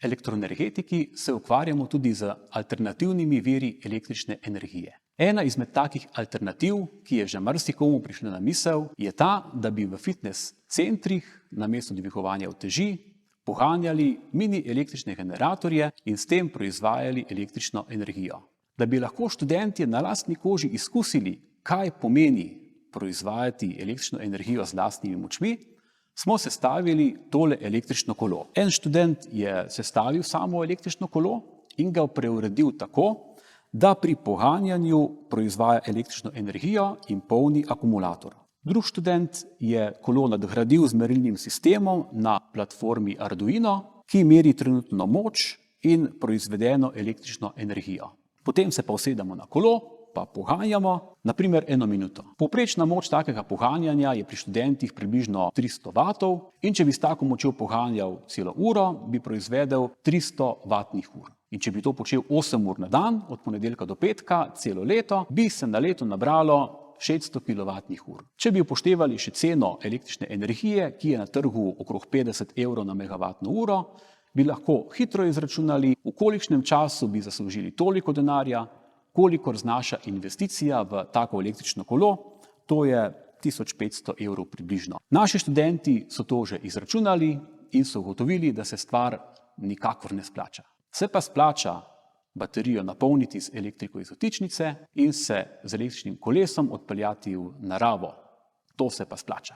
elektroenergetiki se ukvarjamo tudi z alternativnimi viri električne energije. Ena izmed takih alternativ, ki je že marsikomu prišla na misel, je ta, da bi v fitness centrih namesto dvigovanja uteži poganjali mini električne generatorje in s tem proizvajali električno energijo. Da bi lahko študentje na lastni koži izkusili, kaj pomeni proizvajati električno energijo z lastnimi močmi, smo sestavili tole električno kolo. En študent je sestavil samo električno kolo in ga preuredil tako, da pri poganjanju proizvaja električno energijo in polni akumulator. Drug študent je kolo nadgradil z merilnim sistemom na platformi Arduino, ki meri trenutno moč in proizvedeno električno energijo. Potem se pa usedemo na kolo, pa poganjamo, naprimer 1 minuto. Povprečna moč takega poganjanja je pri študentih približno 300 vatov in če bi s tako močjo poganjal celo uro, bi proizvedel 300 vatnih ur. In če bi to počel 8 ur na dan, od ponedeljka do petka, celo leto, bi se na leto nabralo 600 kilovatnih ur. Če bi upoštevali še ceno električne energije, ki je na trgu okrog 50 evrov na megavatno uro, bi lahko hitro izračunali, v kolikšnem času bi zaslužili toliko denarja, kolikor znaša investicija v tako električno kolo, to je 1500 evrov približno. Naši študenti so to že izračunali in so ugotovili, da se stvar nikakor ne splača. Se pa splača baterijo napolniti z elektriko iz vtičnice in se z električnim kolesom odpeljati v naravo. To se pa splača.